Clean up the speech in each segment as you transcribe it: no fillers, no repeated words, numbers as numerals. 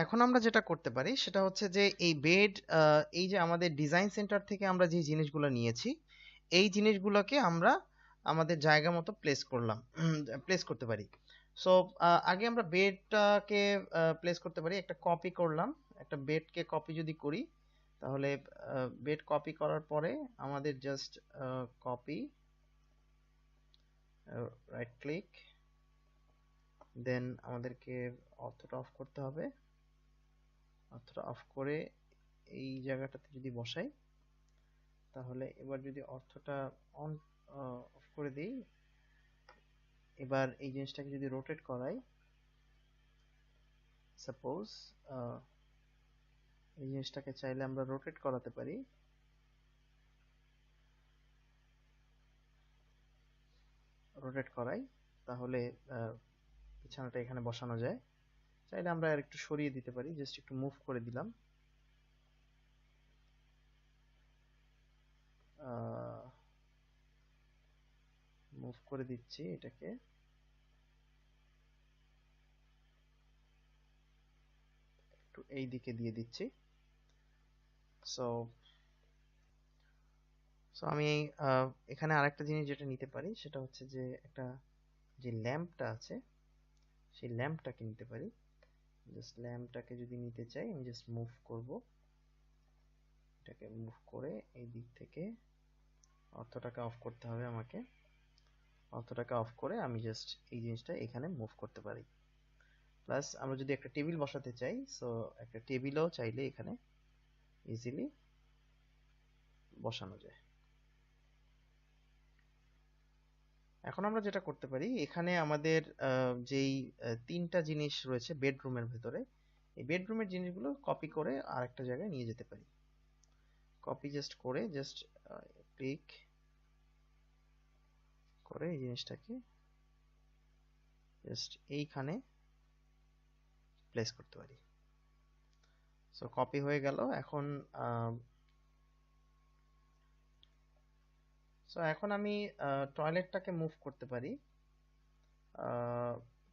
এখন আমরা যেটা করতে পারি সেটা হচ্ছে যে এই বেড, এই যে আমাদের ডিজাইন সেন্টার থেকে আমরা যে জিনিসগুলো নিয়েছি এই জিনিসগুলোকে আমরা আমাদের জায়গা মতো প্লেস করলাম, প্লেস করতে পারি। সো আগে আমরা বেডটাকে প্লেস করতে পারি, একটা কপি করলাম, একটা বেডকে কপি যদি করি তাহলে বেড কপি করার পরে আমাদের জাস্ট কপি, রাইট ক্লিক, দেন আমাদেরকে অর্থটা অফ করতে হবে। অর্থটা অফ করে এই জায়গাটাতে যদি বসাই তাহলে এবার যদি অর্থটা অন অফ করে দিই, এবার এই জিনিসটাকে যদি রোটেট করাই, সাপোজ এই জিনিসটাকে চাইলে আমরা রোটেট করাতে পারি। রোটেট করাই তাহলে বিছানাটা এখানে বসানো যায়। চাইলে আমরা আর একটু সরিয়ে দিতে পারি, জাস্ট একটু মুভ করে দিলাম। মুভ করে দিচ্ছি এটাকে, একটু এই দিকে দিয়ে দিচ্ছি। সো সো আমি এখানে আরেকটা জিনিস যেটা নিতে পারি সেটা হচ্ছে যে একটা যে ল্যাম্পটা আছে সেই ল্যাম্পটাকে নিতে পারি। জাস্ট ল্যাম্পটাকে যদি নিতে চাই আমি জাস্ট মুভ করব, এটাকে মুভ করে এই দিক থেকে অর্থটাকে অফ করতে হবে আমাকে। অর্থটাকে অফ করে আমি জাস্ট এই জিনিসটা এখানে মুভ করতে পারি। প্লাস আমরা যদি একটা টেবিল বসাতে চাই, সো একটা টেবিলও চাইলে এখানে ইজিলি বসানো যায়। এখন আমরা যেটা করতে পারি, এখানে আমাদের যেই তিনটা জিনিস রয়েছে বেডরুমের ভেতরে, এই বেডরুমের জিনিসগুলো কপি করে আরেকটা জায়গায় নিয়ে যেতে পারি। কপি জাস্ট করে জাস্ট ক্লিক করে এই জিনিসটাকে জাস্ট এইখানে প্লেস করতে পারি। সো কপি হয়ে গেল। এখন সো এখন আমি টয়লেটটাকে মুভ করতে পারি।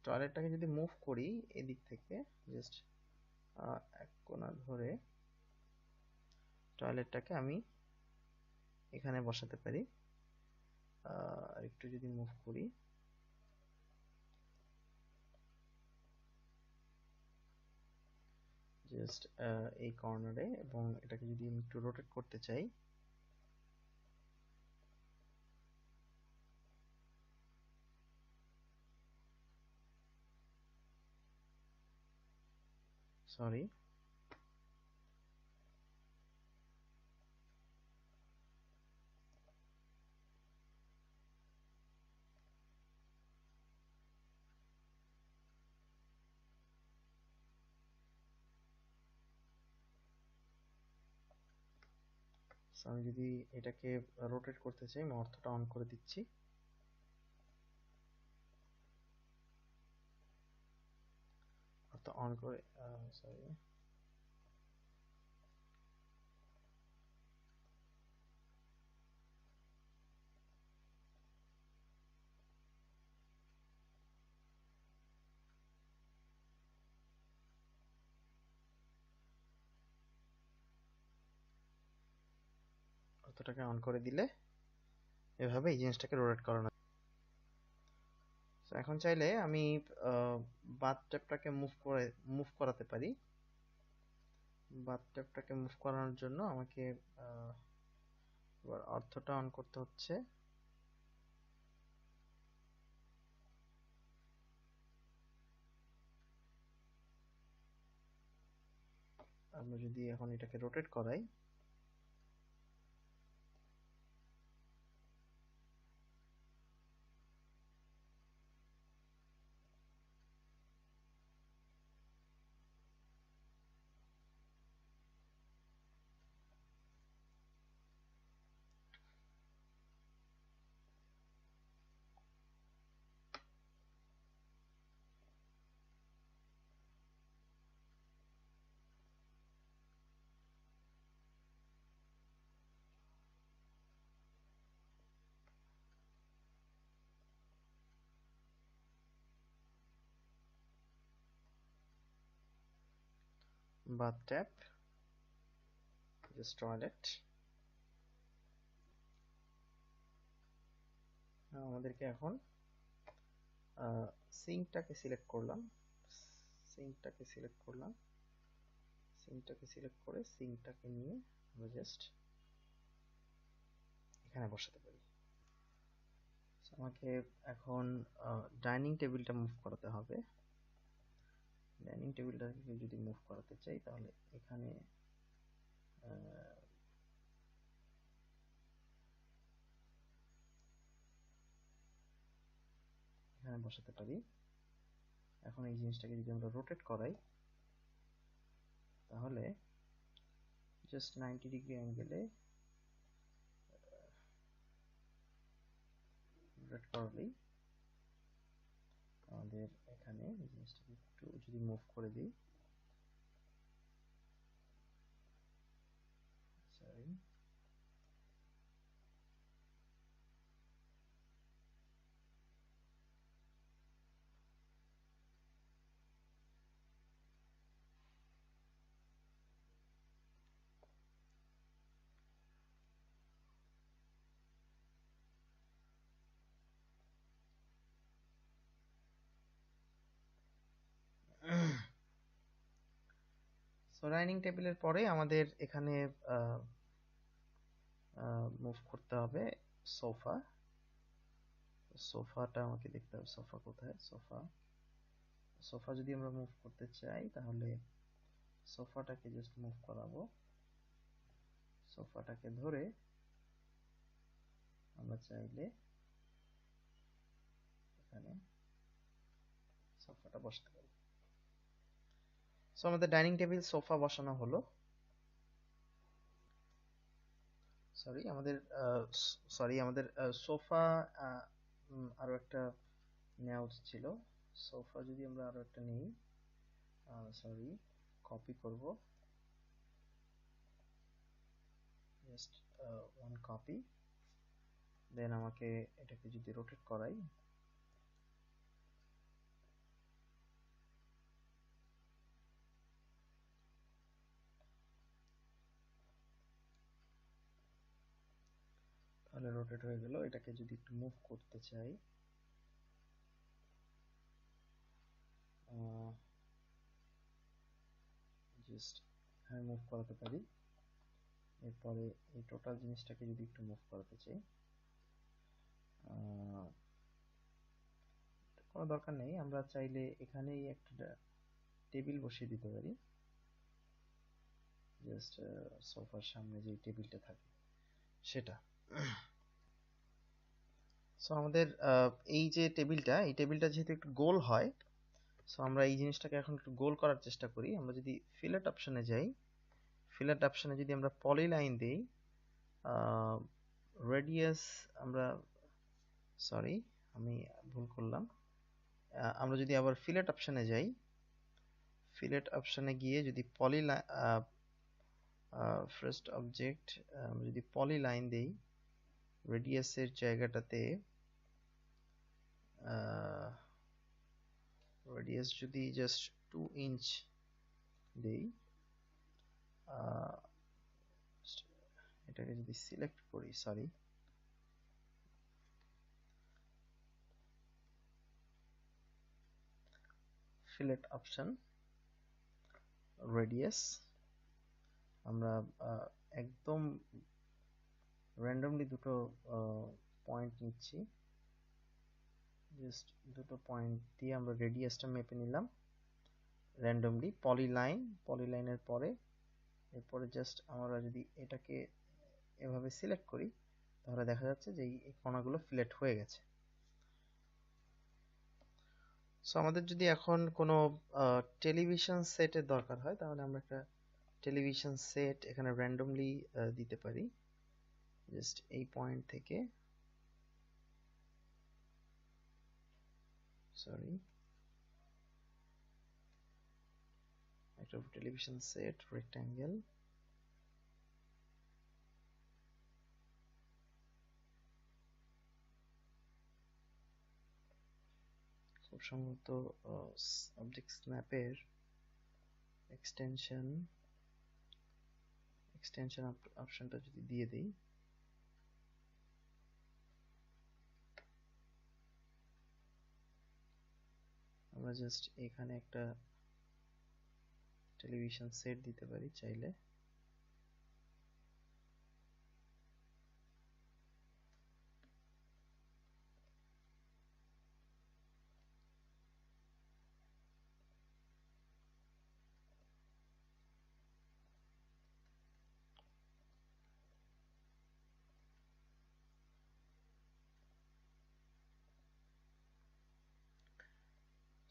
টয়লেটটাকে যদি মুভ করি এদিক থেকে জাস্ট এক কোণা ধরে টয়লেটটাকে আমি এখানে বসাতে পারি। আর একটু যদি মুভ করি জাস্ট এই কর্নারে, এবং এটাকে যদি আমি একটু রোটেট করতে চাই, সরি, আমি যদি এটাকে রোটেট করতে চাই আমি অর্থটা অন করে দিচ্ছি। অর্থ অন করে, সরি, অর্থটাকে অন করে দিলে এভাবে এই জিনিসটাকে রোটেট করানো। এখন চাইলে আমি বাথটবটাকে মুভ করাতে পারি। বাথটবটাকে মুভ করানোর জন্য আমাকে এবার অর্থটা অন করতে হচ্ছে। আমরা যদি এখন এটাকে রোটেট করাই, বাথ ট্যাপ, জাস্ট টয়লেট। আমাদেরকে এখন সিঙ্কটাকে সিলেক্ট করলাম, সিঙ্কটাকে সিলেক্ট করলাম, সিঙ্কটাকে সিলেক্ট করে সিঙ্কটাকে নিয়ে আমরা জাস্ট এখানে বসাতে পারি। আমাকে এখন ডাইনিং টেবিলটা মুভ করাতে হবে। ডাইনিং টেবিলটাকে যদি মুভ করাতে চাই তাহলে এখানে এখানে বসাতে পারি। এখন এই জিনিসটাকে যদি আমরা রোটেট করাই তাহলে জাস্ট 90 ডিগ্রি অ্যাঙ্গেলে রোটেট করলেই আমাদের এখানে এই জিনিসটাকে একটু যদি মুভ করে দিই, সরি, সো ডাইনিং টেবিলের পরে আমাদের এখানে মুভ করতে হবে সোফা। সোফাটা আমাকে দেখতে হবে সোফা কোথায়। সোফা, সোফা যদি আমরা মুভ করতে চাই তাহলে সোফাটাকে জাস্ট মুভ করাবো। সোফাটাকে ধরে আমরা চাইলে এখানে সোফাটা বসাতে পারি। সো আমাদের ডাইনিং টেবিল সোফা বসানো হলো। সরি আমাদের সোফা আরো একটা নেওয়া উচিত ছিল। সোফা যদি আমরা আরো একটা নিই, সরি, কপি করব, জাস্ট ওয়ান কপি, দেন আমাকে এটাকে যদি রোটেট করাই তাহলে রোটেট হয়ে গেল। এটাকে যদি একটু মুভ করতে চাই, জাস্ট হ্যাঁ মুভ করাতে পারি। এরপরে এই টোটাল জিনিসটাকে যদি একটু মুভ করাতে চাই, কোনো দরকার নেই, আমরা চাইলে এখানেই একটা টেবিল বসিয়ে দিতে পারি, জাস্ট সোফার সামনে যে টেবিলটা থাকে সেটা। সো আমাদের এই যে টেবিলটা, এই টেবিলটা যেহেতু একটু গোল হয়, সো আমরা এই জিনিসটাকে এখন একটু গোল করার চেষ্টা করি। আমরা যদি ফিলেট অপশনে যাই, ফিলেট অপশনে যদি আমরা পলি লাইন দিই, রেডিয়াস আমরা, সরি আমি ভুল করলাম, আমরা যদি আবার ফিলেট অপশনে যাই, ফিলেট অপশনে গিয়ে যদি পলি ফার্স্ট অবজেক্ট আমরা যদি পলি লাইন দিই, রেডিয়াসের জায়গাটাতে রেডিয়াস যদি জাস্ট 2 ইঞ্চ দেই, এটাকে যদি সিলেক্ট করি, সরি, ফিলেট অপশন, রেডিয়াস, আমরা একদম র্যান্ডমলি দুটো পয়েন্ট নিচ্ছি, জাস্ট দুটো পয়েন্ট দিয়ে আমরা রেডিয়াসটা মেপে নিলাম র্যান্ডমলি। পলি লাইনের পরে এরপরে জাস্ট আমরা যদি এটাকে এভাবে সিলেক্ট করি তাহলে দেখা যাচ্ছে যে এই কণাগুলো ফিলেট হয়ে গেছে। সো আমাদের যদি এখন কোনো টেলিভিশন সেটের দরকার হয় তাহলে আমরা একটা টেলিভিশন সেট এখানে র্যান্ডমলি দিতে পারি, জাস্ট এই পয়েন্ট থেকে, সরি, একটা টেলিভিশন সেট রেক্ট্যাঙ্গেল, খুব সম্ভবত অবজেক্ট স্ন্যাপের এক্সটেনশন অপশনটা যদি দিয়ে দিই, আমরা জাস্ট এখানে একটা টেলিভিশন সেট দিতে পারি চাইলে।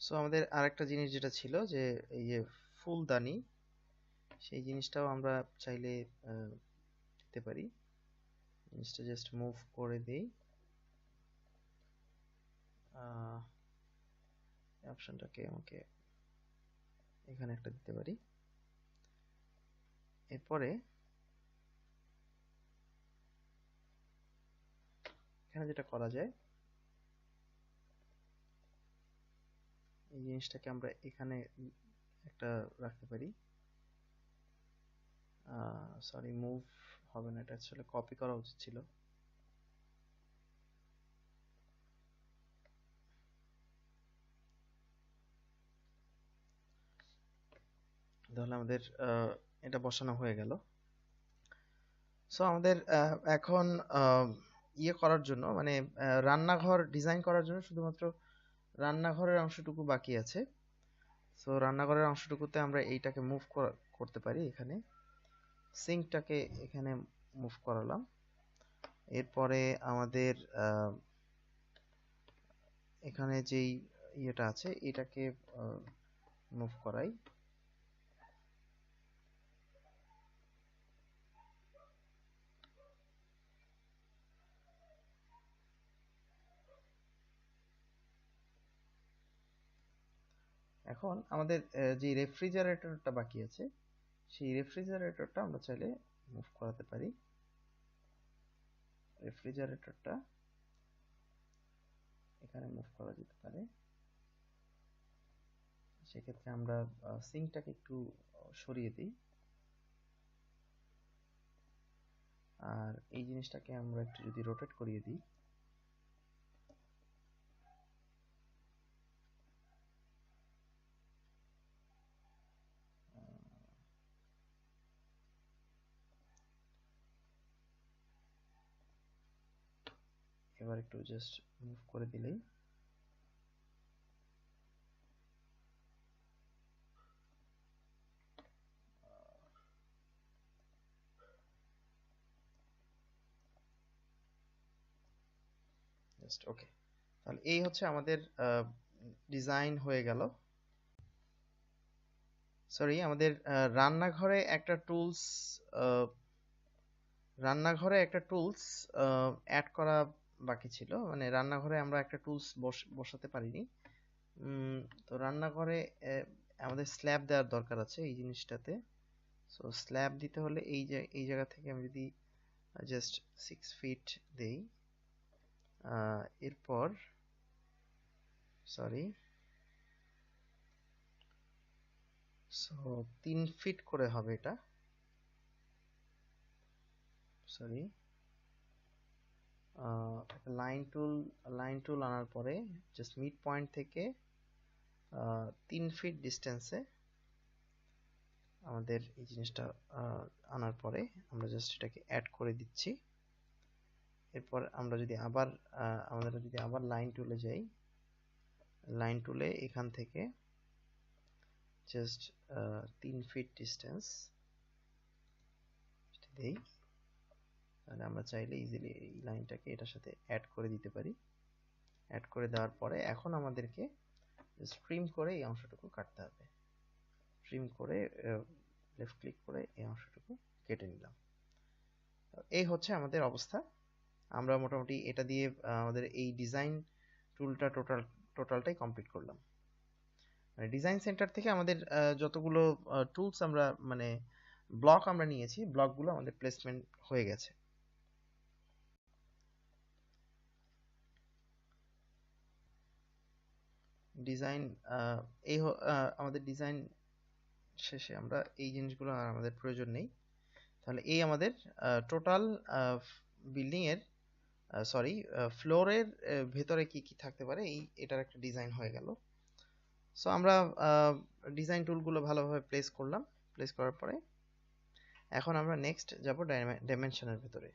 সো আমাদের আরেকটা জিনিস যেটা ছিল যে এই যে ফুলদানি, সেই জিনিসটাও আমরা চাইলে দিতে পারি। জিনিসটা জাস্ট মুভ করে দেই, অপশনটাকে আমাকে এখানে একটা দিতে পারি। এরপরে এখানে যেটা করা যায়, এই জিনিসটাকে আমরা এখানে একটা রাখতে পারি। সরি, মুভ হবে না, এটা আসলে কপি করা উচিত ছিল। তাহলে আমাদের এটা বসানো হয়ে গেল। সো আমাদের এখন ইয়ে করার জন্য, মানে রান্নাঘর ডিজাইন করার জন্য শুধুমাত্র রান্নাঘরের অংশটুকু বাকি আছে। সো রান্নাঘরের অংশটুকুতে আমরা এইটাকে মুভ করতে পারি। এখানে সিঙ্কটাকে এখানে মুভ করালাম। এরপরে আমাদের এখানে যেই ইয়েটা আছে এটাকে মুভ করাই। এখন আমাদের যে রেফ্রিজারেটরটা বাকি আছে, সেই রেফ্রিজারেটরটা আমরা চাইলে মুভ করাতে পারি। রেফ্রিজারেটরটা এখানে মুভ করা যেতে পারে। সেক্ষেত্রে আমরা সিঙ্কটাকে একটু সরিয়ে দিই, আর এই জিনিসটাকে আমরা একটু যদি রোটেট করিয়ে দিই, এবার একটু জাস্ট মুভ করে দিলেই জাস্ট ওকে। তাহলে এই হচ্ছে আমাদের ডিজাইন হয়ে গেল। সরি, আমাদের রান্নাঘরে একটা টুলস অ্যাড করা বাকি ছিল। মানে রান্নাঘরে আমরা একটা টুলস বসাতে পারিনি। তো রান্নাঘরে আমাদের স্ল্যাব দেওয়ার দরকার আছে এই জিনিসটাতে। সো স্ল্যাব দিতে হলে এই জায়গা থেকে আমি যদি জাস্ট 6 ফিট দেই, এরপর সরি, সো 3 ফিট করে হবে এটা। সরি, লাইন টুল আনার পরে জাস্ট মিড পয়েন্ট থেকে 3 ফিট ডিস্টেন্সে আমাদের এই জিনিসটা আনার পরে আমরা জাস্ট এটাকে অ্যাড করে দিচ্ছি। এরপর আমরা যদি আবার লাইন টুলে যাই, লাইন টুলে এখান থেকে জাস্ট 3 ফিট ডিস্টেন্স দেই, তাহলে আমরা চাইলে ইজিলি এই লাইনটাকে এটার সাথে অ্যাড করে দিতে পারি। অ্যাড করে দেওয়ার পরে এখন আমাদেরকে জাস্ট ট্রিম করে এই অংশটুকু কাটতে হবে। ট্রিম করে লেফট ক্লিক করে এই অংশটুকু কেটে নিলাম। এই হচ্ছে আমাদের অবস্থা। আমরা মোটামুটি এটা দিয়ে আমাদের এই ডিজাইন টুলটা টোটালটাই কমপ্লিট করলাম। মানে ডিজাইন সেন্টার থেকে আমাদের যতগুলো টুলস আমরা মানে ব্লক আমরা নিয়েছি, ব্লকগুলো আমাদের প্লেসমেন্ট হয়ে গেছে। ডিজাইন এই আমাদের ডিজাইন শেষে আমরা এই জিনিসগুলো আর আমাদের প্রয়োজন নেই। তাহলে এই আমাদের টোটাল বিল্ডিং এর সরি ফ্লোরের ভেতরে কি কি থাকতে পারে এটার একটা ডিজাইন হয়ে গেল। সো আমরা ডিজাইন টুলগুলো ভালোভাবে প্লেস করলাম। প্লেস করার পরে এখন আমরা নেক্সট যাব ডাইমেনশনের ভেতরে।